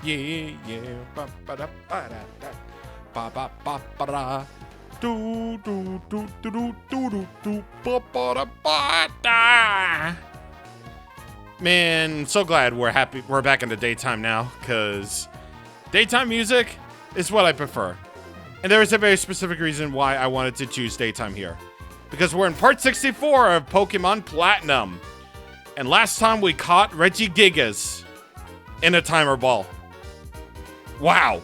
Yeah, yeah. Ba ba da ba da da. Ba ba ba ba da. Do do do do do do do do ba ba da ba da. Man, so glad we're back in the daytime now, cause daytime music is what I prefer. And there is a very specific reason why I wanted to choose daytime here. Because we're in part 64 of Pokemon Platinum. And last time we caught Regigigas in a timer ball. Wow.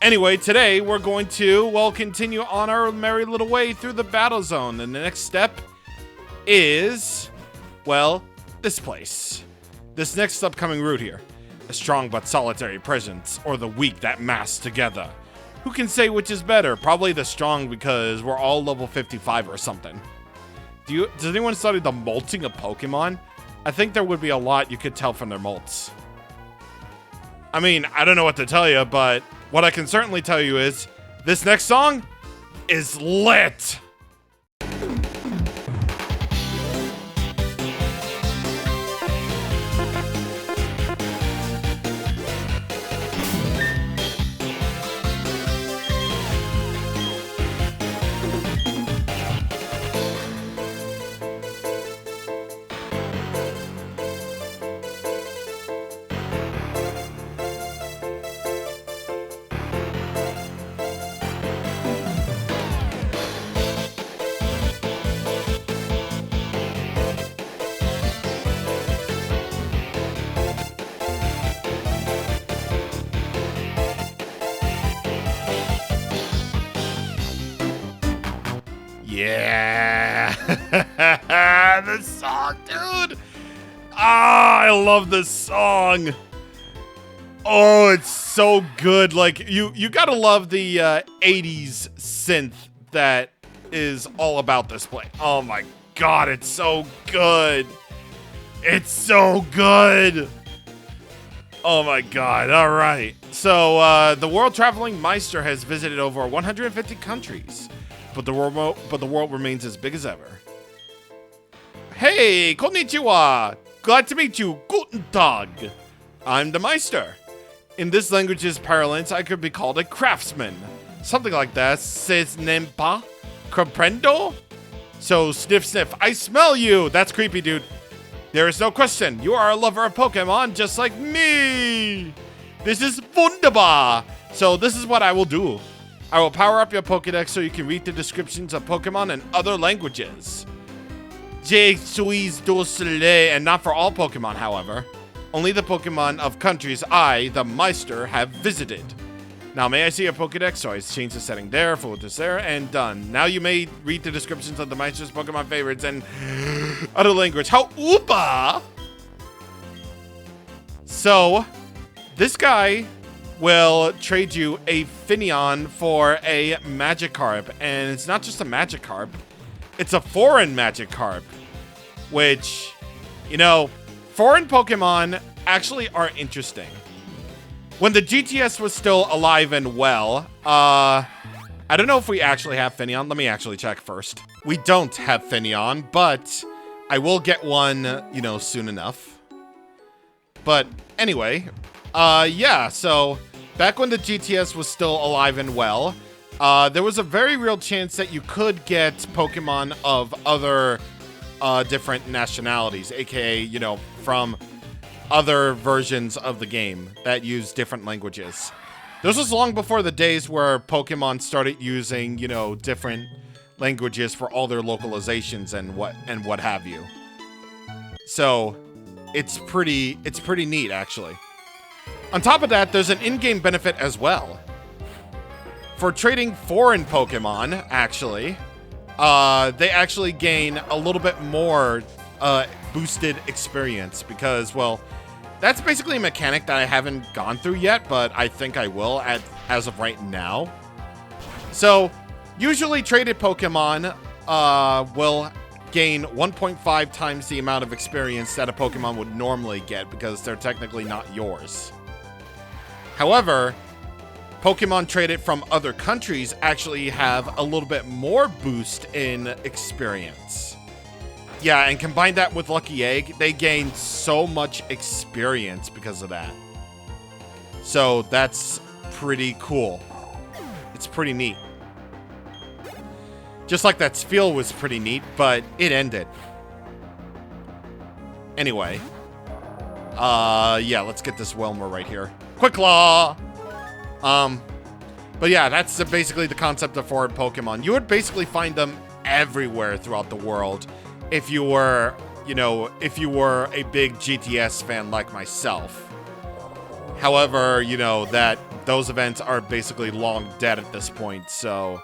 Anyway, today we're going to, continue on our merry little way through the battle zone. And the next step is, this place. This next upcoming route here. A strong but solitary presence, or the weak that mass together. Who can say which is better? Probably the strong, because we're all level 55 or something. Does anyone study the molting of Pokemon? I think there would be a lot you could tell from their molts. I mean, I don't know what to tell you, but what I can certainly tell you is this next song is lit. Yeah, this song, dude. I love this song. Oh, it's so good. Like you gotta love the 80s synth that is all about this play. Oh my God, it's so good. It's so good. Oh my God. All right. So the world traveling Meister has visited over 150 countries. But the world remains as big as ever. Hey, konnichiwa! Glad to meet you. Guten Tag. I'm the Meister. In this language's parlance, I could be called a craftsman. Something like that. Says nempa. Comprendo? So, sniff, sniff. I smell you. That's creepy, dude. There is no question. You are a lover of Pokemon just like me. This is wunderbar. So, this is what I will do. I will power up your Pokédex so you can read the descriptions of Pokemon in other languages. Je suis docile, and not for all Pokemon, however. Only the Pokemon of countries I, the Meister, have visited. Now, may I see your Pokédex? So I change the setting there, forward this there, and done. Now you may read the descriptions of the Meister's Pokemon favorites in other language. How oopa! So, this guy will trade you a Finneon for a Magikarp, and it's not just a Magikarp, it's a foreign Magikarp, which, foreign Pokemon actually are interesting. When the GTS was still alive and well, I don't know if we actually have Finneon. Let me actually check first. We don't have Finneon, but I will get one, soon enough. But anyway, yeah, so back when the GTS was still alive and well, there was a very real chance that you could get Pokemon of other different nationalities, aka, from other versions of the game that use different languages. This was long before the days where Pokemon started using, different languages for all their localizations and what have you. So, it's pretty neat, actually. On top of that, there's an in-game benefit as well. For trading foreign Pokemon, actually, they actually gain a little bit more boosted experience because, that's basically a mechanic that I haven't gone through yet, but I think I will as of right now. So, usually traded Pokemon will gain 1.5 times the amount of experience that a Pokemon would normally get because they're technically not yours. However, Pokemon traded from other countries actually have a little bit more boost in experience. Yeah, and combine that with Lucky Egg, they gain so much experience because of that. So that's pretty cool. It's pretty neat. Just like that spiel was pretty neat, but it ended. Anyway. Yeah, let's get this Wilmer right here. Quick Claw! But yeah, that's basically the concept of forward Pokemon. You would basically find them everywhere throughout the world if you were, you know, if you were a big GTS fan like myself. However, you know, those events are basically long dead at this point, so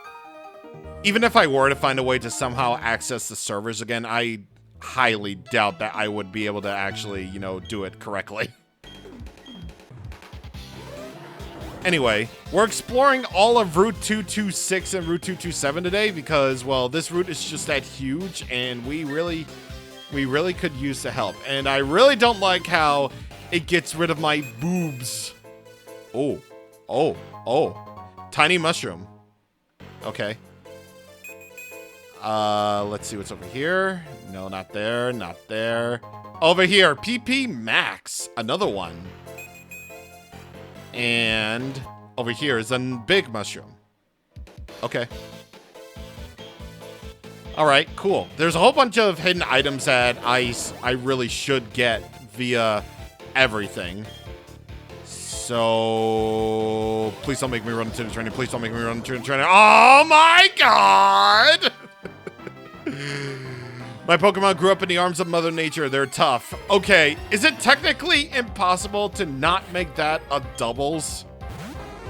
even if I were to find a way to somehow access the servers again, I highly doubt that I would be able to actually, you know, do it correctly. Anyway, we're exploring all of Route 226 and Route 227 today because, well, this route is just that huge and we really could use the help. And I really don't like how it gets rid of my boobs. Oh. Tiny mushroom. Okay. Let's see what's over here. No, not there, not there. Over here, PP Max, another one. And over here is a big mushroom. Okay. All right, cool. There's a whole bunch of hidden items that I really should get via everything. So please don't make me run into the trainer. Please don't make me run into the trainer. Oh my god! My Pokemon grew up in the arms of Mother Nature. They're tough. Okay, is it technically impossible to not make that a doubles?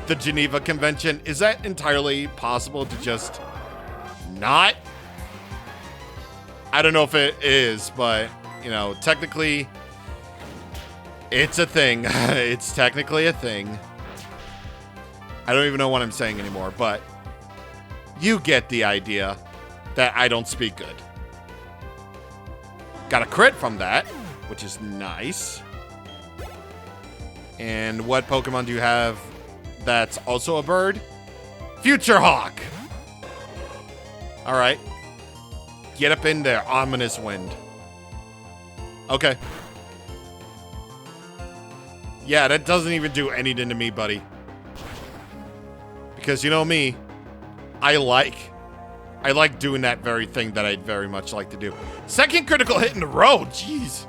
The Geneva Convention, is that entirely possible to just not? I don't know if it is, but, you know, technically, it's a thing. It's technically a thing. I don't even know what I'm saying anymore, but you get the idea that I don't speak good. Got a crit from that, which is nice. And what Pokemon do you have that's also a bird? Future Hawk! Alright. Get up in there, Ominous Wind. Okay. Yeah, that doesn't even do anything to me, buddy. Because you know me, I like doing that very thing that I'd very much like to do. Second critical hit in a row, jeez.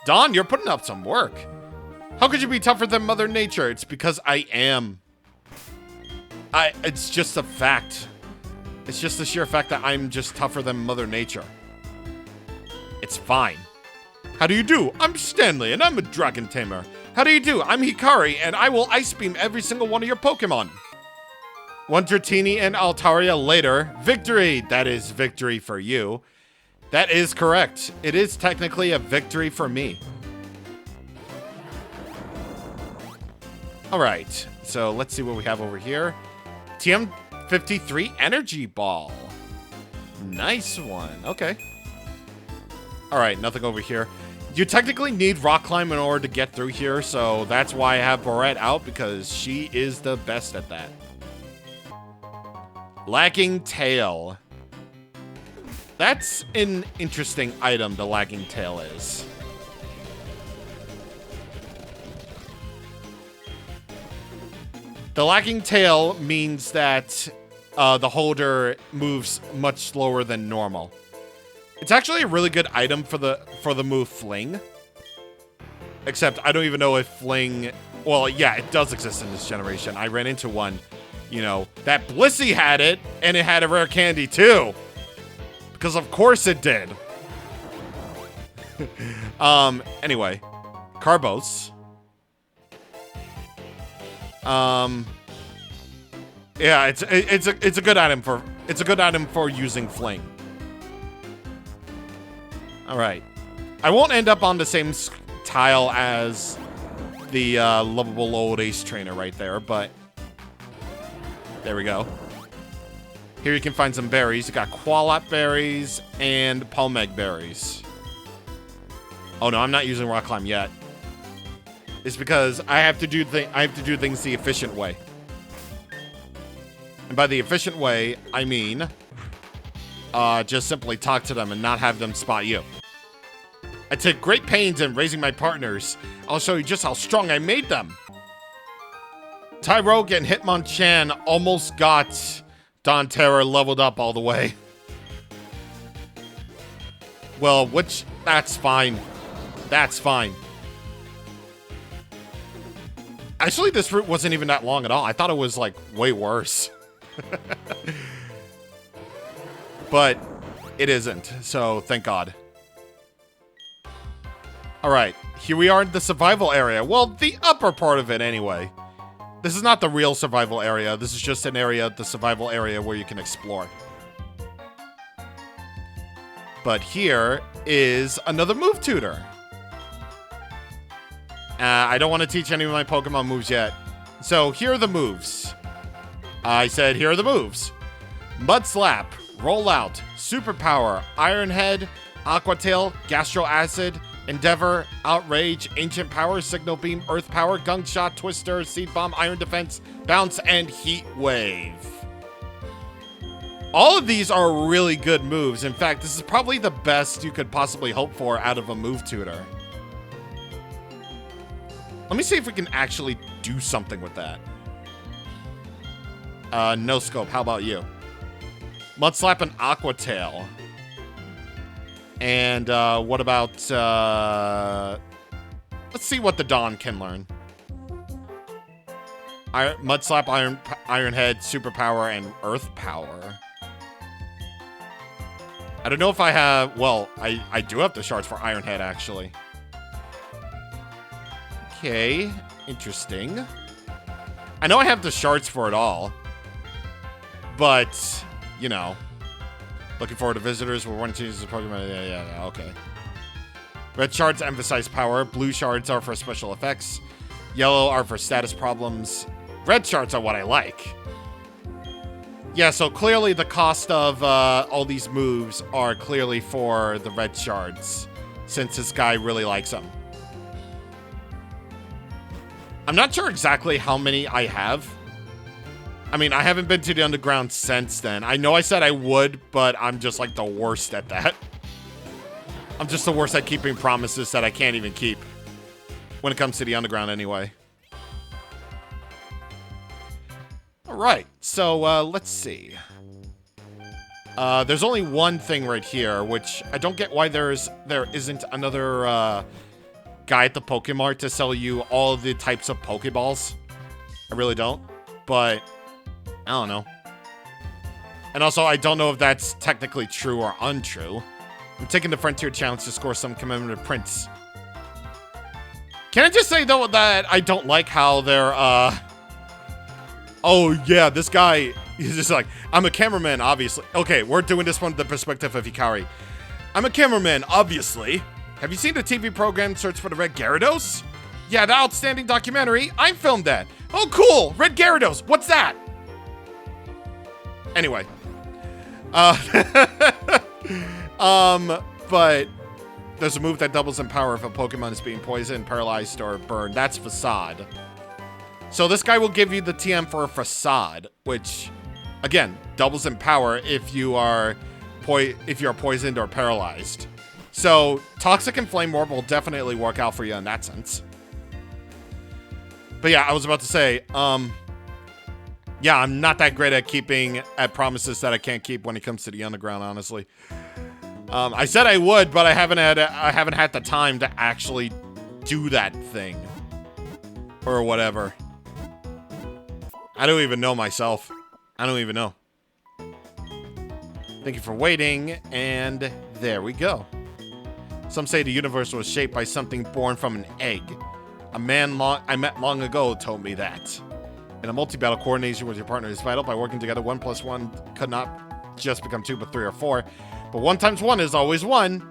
Dawn, you're putting up some work. How could you be tougher than Mother Nature? It's because I am. It's just a fact. It's just the sheer fact that I'm just tougher than Mother Nature. It's fine. How do you do? I'm Stanley, and I'm a dragon tamer. How do you do? I'm Hikari, and I will Ice Beam every single one of your Pokemon. One Dratini and Altaria later. Victory! That is victory for you. That is correct. It is technically a victory for me. Alright, so let's see what we have over here. TM53 Energy Ball. Nice one. Okay. Alright, nothing over here. You technically need Rock Climb in order to get through here, so that's why I have Barrette out, because she is the best at that. Lagging Tail. That's an interesting item, the Lagging Tail is. The Lagging Tail means that the holder moves much slower than normal. It's actually a really good item for the move Fling. Except I don't even know if Fling... Well, yeah, it does exist in this generation. I ran into one. You know, that Blissey had it, and it had a rare candy too. Because of course it did. Anyway. Carbos. Yeah, it's a good item for using Fling. Alright. I won't end up on the same tile as the lovable old ace trainer right there, but there we go. Here you can find some berries. You got Qualop berries and Palmeg berries. Oh no, I'm not using Rock Climb yet. It's because I have to do things the efficient way. And by the efficient way, I mean just simply talk to them and not have them spot you. I took great pains in raising my partners. I'll show you just how strong I made them. Tyrogue and Hitmonchan almost got Don Terror leveled up all the way. Well, that's fine. That's fine. Actually, this route wasn't even that long at all. I thought it was, like, way worse. But it isn't, so thank God. Alright, here we are in the survival area. Well, the upper part of it anyway. This is not the real survival area. This is just an area, the survival area where you can explore. But here is another move tutor. I don't want to teach any of my Pokemon moves yet. So here are the moves. I said here are the moves. Mud Slap, Roll Out, Superpower, Iron Head, Aqua Tail, Gastro Acid, Endeavor, Outrage, Ancient Power, Signal Beam, Earth Power, Gunk Shot, Twister, Seed Bomb, Iron Defense, Bounce, and Heat Wave. All of these are really good moves. In fact, this is probably the best you could possibly hope for out of a move tutor. Let me see if we can actually do something with that. No scope. How about you? Mud Slap and Aqua Tail. And what about... let's see what the Dawn can learn. Mud Slap, Iron Head, Superpower, and Earth Power. I don't know if I have... Well, I do have the shards for Iron Head, actually. Okay, interesting. I know I have the shards for it all. But, you know. Looking forward to visitors. We're one to use the Pokemon. Yeah, okay. Red shards emphasize power. Blue shards are for special effects. Yellow are for status problems. Red shards are what I like. Yeah, so clearly the cost of all these moves are clearly for the red shards, since this guy really likes them. I'm not sure exactly how many I have. I mean, I haven't been to the underground since then. I know I said I would, but I'm just like the worst at that. I'm just the worst at keeping promises that I can't even keep. When it comes to the underground anyway. Alright, so let's see. There's only one thing right here, which I don't get why there isn't another guy at the Pokemart to sell you all the types of Pokeballs. I really don't, but I don't know. And also, I don't know if that's technically true or untrue. I'm taking the Frontier Challenge to score some commemorative prints. Can I just say, though, that I don't like how they're, Oh, yeah, this guy, he's just like, I'm a cameraman, obviously. Okay, we're doing this from the perspective of Hikari. I'm a cameraman, obviously. Have you seen the TV program Search for the Red Gyarados? Yeah, the outstanding documentary. I filmed that. Oh, cool. Red Gyarados. What's that? Anyway. But there's a move that doubles in power if a Pokemon is being poisoned, paralyzed, or burned. That's Facade. So this guy will give you the TM for a Facade, which, again, doubles in power if you are poisoned or paralyzed. So Toxic and Flame Orb will definitely work out for you in that sense. But yeah, I was about to say, yeah, I'm not that great at keeping at promises that I can't keep when it comes to the underground, honestly. I said I would, but I haven't had the time to actually do that thing or whatever. I don't even know myself. I don't even know. Thank you for waiting, and there we go. Some say the universe was shaped by something born from an egg. A man I met long ago told me that. In a multi-battle, coordination with your partner is vital. By working together, 1 + 1 could not just become 2, but 3 or 4. But 1 × 1 is always 1.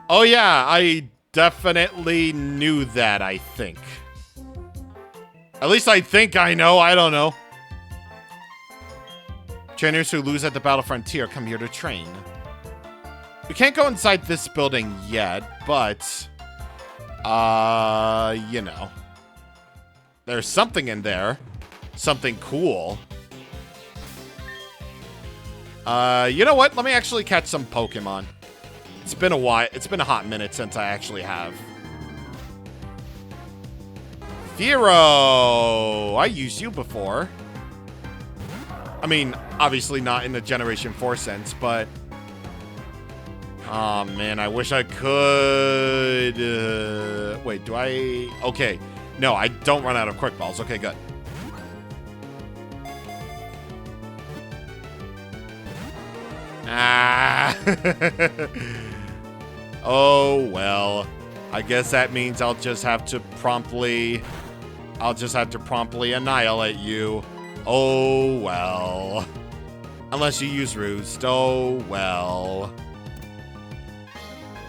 Oh yeah, I definitely knew that, I think. At least I think I know, I don't know. Trainers who lose at the Battle Frontier come here to train. We can't go inside this building yet, but... you know. There's something in there. Something cool. You know what? Let me actually catch some Pokemon. It's been a while. It's been a hot minute since I actually have. Fearow! I used you before. I mean, obviously not in the Generation 4 sense, but... Oh, man, I wish I could... wait, do I... Okay. No, I don't run out of Quick Balls. Okay, good. Ah! Oh, well. I guess that means I'll just have to promptly annihilate you. Oh, well. Unless you use Roost. Oh, well.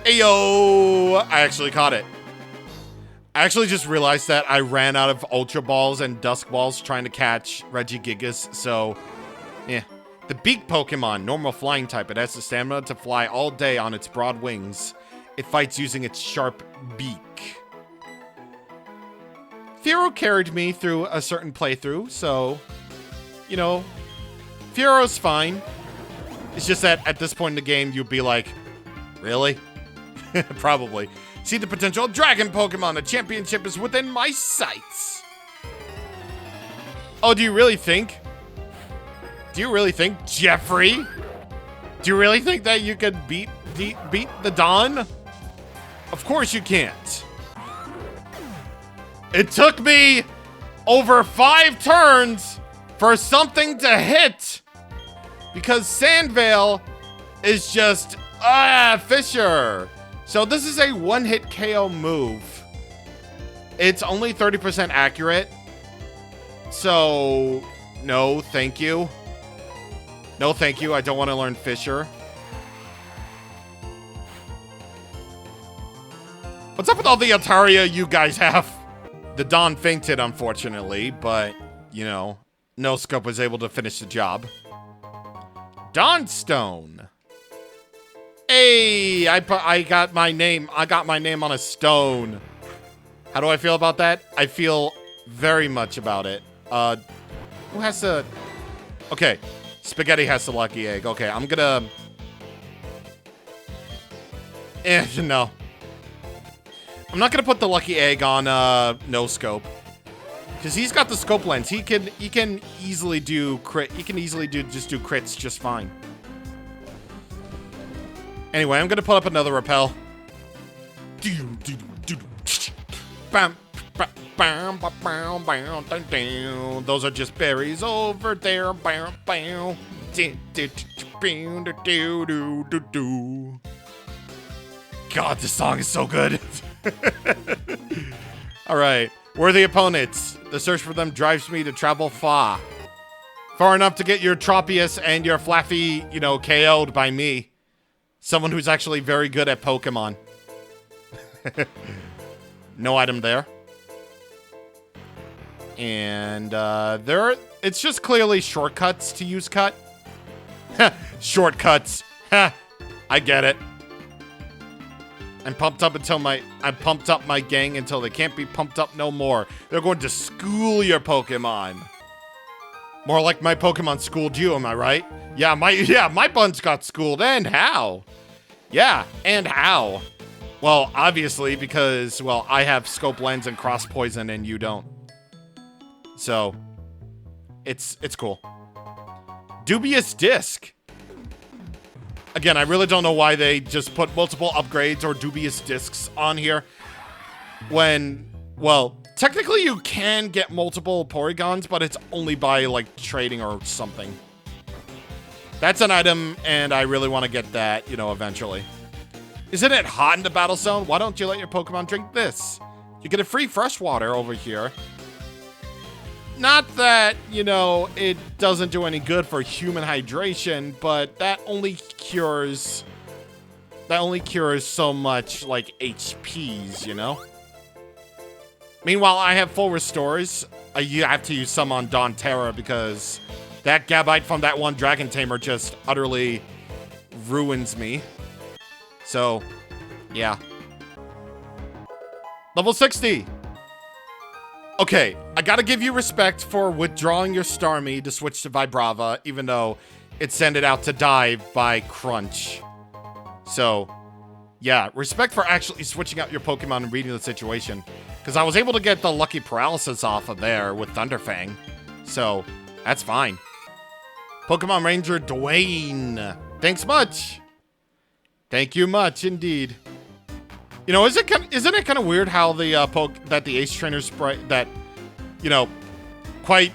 Ayo! I actually caught it. I actually just realized that I ran out of Ultra Balls and Dusk Balls trying to catch Regigigas, so... yeah. The Beak Pokemon, normal flying type. It has the stamina to fly all day on its broad wings. It fights using its sharp beak. Fearow carried me through a certain playthrough, so, you know, Fearow's fine. It's just that at this point in the game, you'd be like, really? Probably. See the potential of Dragon Pokemon. The championship is within my sights. Oh, do you really think? Do you really think, Jeffrey? Do you really think that you could beat the Don? Of course you can't. It took me over 5 turns for something to hit because Sandvale is just, Fisher. So this is a one-hit KO move. It's only 30% accurate. So, no, thank you. No, thank you. I don't want to learn Fisher. What's up with all the Ataria you guys have? The Don fainted, unfortunately, but, you know, no scope was able to finish the job. Dawnstone. Hey, I got my name. I got my name on a stone. How do I feel about that? I feel very much about it. Who has the... Okay, Spaghetti has the lucky egg. Okay, I'm gonna... no. I'm not gonna put the lucky egg on no scope, because he's got the scope lens. He can easily do crit. He can easily do crits just fine. Anyway, I'm gonna put up another repel. Those are just berries over there. God, this song is so good. Alright, worthy opponents. The search for them drives me to travel far. Far enough to get your Tropius and your Flaffy, you know, KO'd by me. Someone who's actually very good at Pokemon. No item there. And it's just clearly shortcuts to use cut. Shortcuts. I get it. I'm pumped up my gang until they can't be pumped up no more. They're going to school your Pokemon. More like my Pokemon schooled you, am I right? Yeah, my buns got schooled, and how? Yeah, and how? Well, obviously because, well, I have scope lens and cross poison and you don't. So, it's cool. Dubious Disc. Again, I really don't know why they just put multiple upgrades or dubious discs on here. When, well, technically you can get multiple Porygons, but it's only by, like, trading or something. That's an item, and I really want to get that, you know, eventually. Isn't it hot in the battle zone? Why don't you let your Pokemon drink this? You get a free fresh water over here. Not that, you know, it doesn't do any good for human hydration, but that only cures so much, like, HPs, you know? Meanwhile, I have full restores. I have to use some on Dawn Terra because that Gabite from that one Dragon Tamer just utterly ruins me. So, yeah. Level 60. Okay, I gotta give you respect for withdrawing your Starmie to switch to Vibrava, even though it sent it out to die by Crunch. So, Yeah, respect for actually switching out your Pokemon and reading the situation. Because I was able to get the Lucky Paralysis off of there with Thunderfang. So, that's fine. Pokemon Ranger Dwayne. Thanks much. Thank you much, indeed. You know, isn't it kind of weird how the Ace Trainer sprite that, you know, quite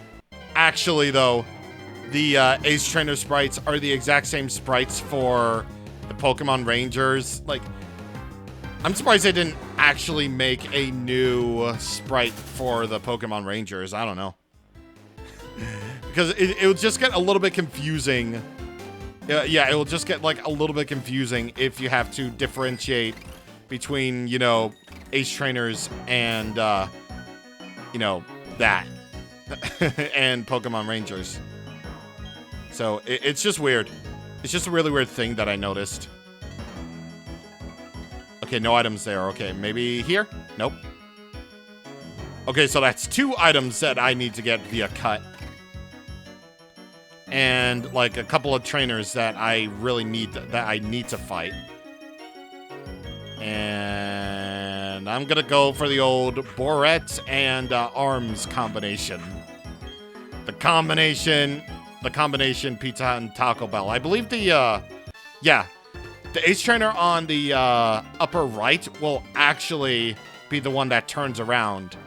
actually though, the Ace Trainer sprites are the exact same sprites for the Pokemon Rangers. Like, I'm surprised they didn't actually make a new sprite for the Pokemon Rangers. I don't know. Because it would just get a little bit confusing. Yeah, it will just get like a little bit confusing if you have to differentiate between, you know, Ace Trainers and, you know, that. And Pokemon Rangers. So, it's just weird. It's just a really weird thing that I noticed. Okay, no items there. Okay, maybe here? Nope. Okay, so that's 2 items that I need to get via cut. And, like, a couple of trainers that I really need, that I need to fight. And I'm gonna go for the old Boret and Arms combination. The combination Pizza Hut and Taco Bell. I believe the Ace Trainer on the upper right will actually be the one that turns around.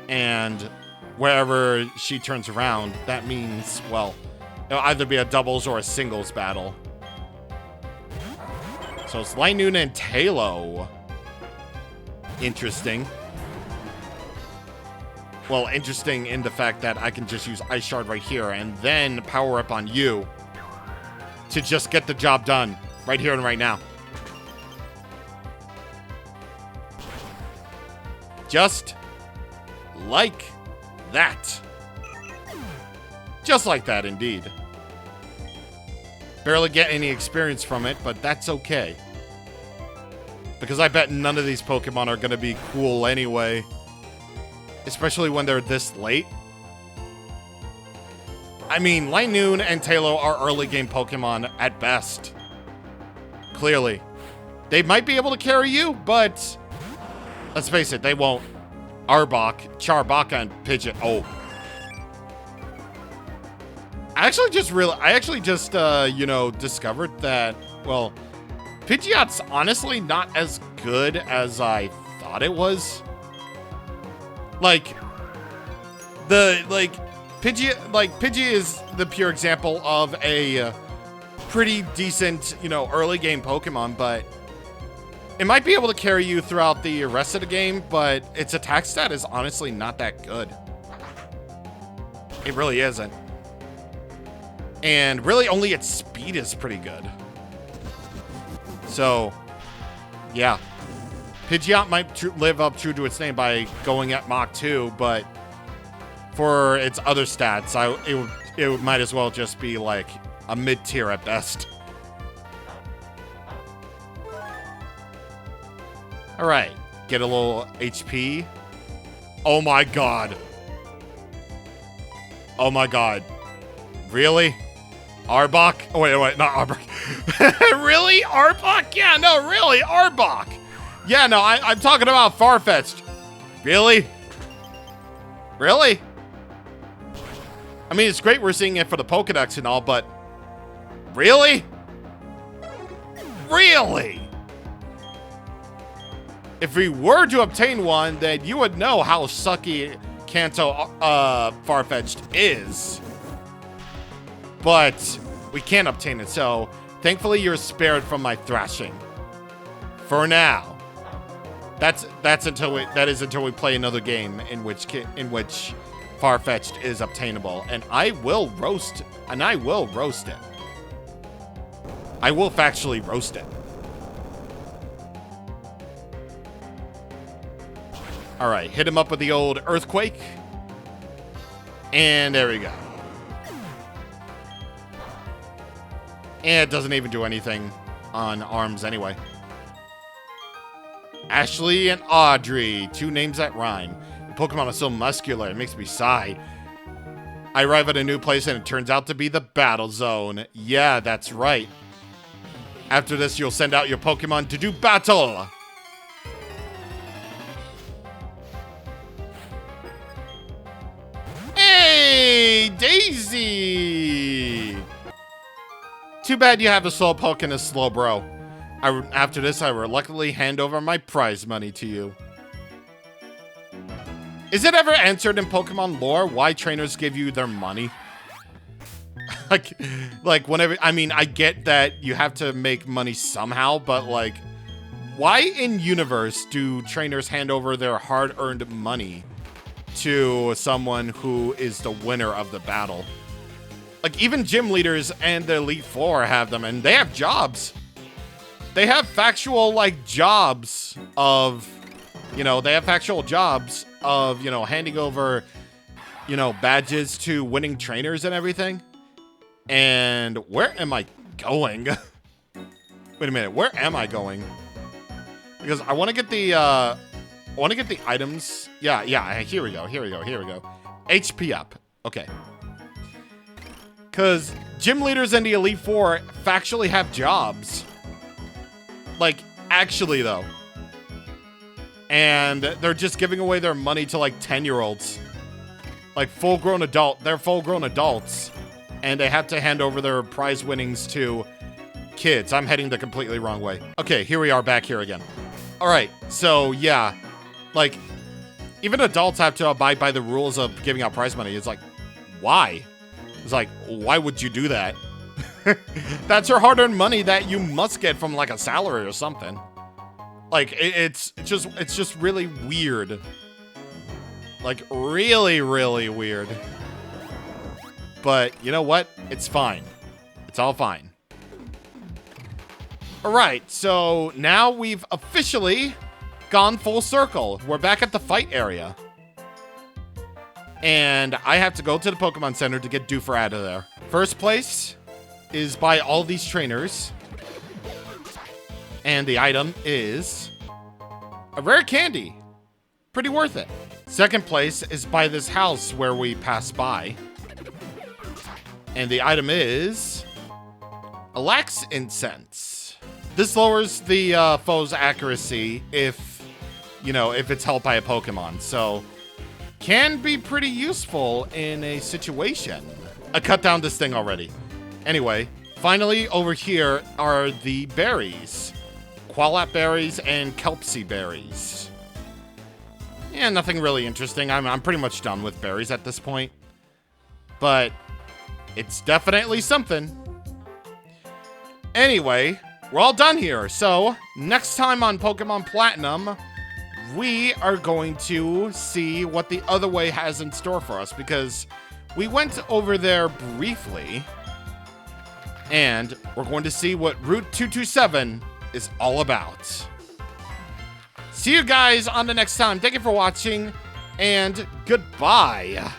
And wherever she turns around, that means, well, it'll either be a doubles or a singles battle. So it's Linoon and Talo. Interesting. Well, interesting in the fact that I can just use Ice Shard right here and then power up on you to just get the job done right here and right now. Just like that. Just like that, indeed. Barely get any experience from it, but that's okay. Because I bet none of these Pokemon are going to be cool anyway. Especially when they're this late. I mean, Linoon and Talo are early game Pokemon at best. Clearly. They might be able to carry you, but let's face it, they won't. Arbok, Charbaka, and Pidgeot. Oh. I actually just you know, discovered that, well, Pidgeot's honestly not as good as I thought it was. Pidgey is the pure example of a pretty decent, you know, early game Pokemon, but it might be able to carry you throughout the rest of the game, but its attack stat is honestly not that good. It really isn't. And really only its speed is pretty good. So, yeah. Pidgeot might live up true to its name by going at Mach 2, but for its other stats, it might as well just be like a mid-tier at best. Alright, get a little HP. Oh my god. Oh my god. Really? Arbok? Oh wait, not Arbok. Really? Arbok? Yeah, no, really, Arbok. Yeah, no, I'm talking about Farfetch'd. Really? Really? I mean, it's great we're seeing it for the Pokedex and all, but really? Really? If we were to obtain one, then you would know how sucky Kanto Farfetch'd is. But we can't obtain it, so thankfully you're spared from my thrashing. For now. That is until we play another game in which Farfetch'd is obtainable, and I will roast it. I will factually roast it. All right, hit him up with the old Earthquake, and there we go. And it doesn't even do anything on Arms anyway. Ashley and Audrey, 2 names that rhyme. The Pokemon is so muscular, it makes me sigh. I arrive at a new place and it turns out to be the battle zone. Yeah, that's right. After this, you'll send out your Pokemon to do battle. Hey, Daisy! Too bad you have a Slowpoke and a Slowbro. After this, I will reluctantly hand over my prize money to you. Is it ever answered in Pokemon lore why trainers give you their money? like whenever, I mean, I get that you have to make money somehow, but like, why in universe do trainers hand over their hard-earned money to someone who is the winner of the battle? Like, even gym leaders and the Elite Four have them, and they have jobs. They have factual, like, jobs of, you know, handing over, you know, badges to winning trainers and everything. And where am I going? Wait a minute, where am I going? Because I want to get the, items. Yeah, here we go. HP up. Okay. Because gym leaders and the Elite Four factually have jobs. Like, actually, though. And they're just giving away their money to, like, 10-year-olds. Like, they're full-grown adults. And they have to hand over their prize winnings to kids. I'm heading the completely wrong way. Okay, here we are back here again. All right, so, yeah. Like, even adults have to abide by the rules of giving out prize money. It's like, why? It's like, why would you do that? That's your hard-earned money that you must get from, like, a salary or something. Like, it's just really weird. Like, really, really weird. But you know what? It's fine. It's all fine. All right, so now we've officially gone full circle. We're back at the fight area. And I have to go to the Pokemon Center to get Doofer out of there. First place is by all these trainers. And the item is a rare candy. Pretty worth it. Second place is by this house where we passed by. And the item is a Lax Incense. This lowers the foe's accuracy if it's held by a Pokemon. So can be pretty useful in a situation. I cut down this thing already. Anyway, finally over here are the berries. Cwap berries and Kelpsy berries. Yeah, nothing really interesting. I'm pretty much done with berries at this point. But it's definitely something. Anyway, we're all done here. So, next time on Pokemon Platinum, we are going to see what the other way has in store for us, because we went over there briefly, and we're going to see what Route 227 is all about. See you guys on the next time. Thank you for watching, and goodbye.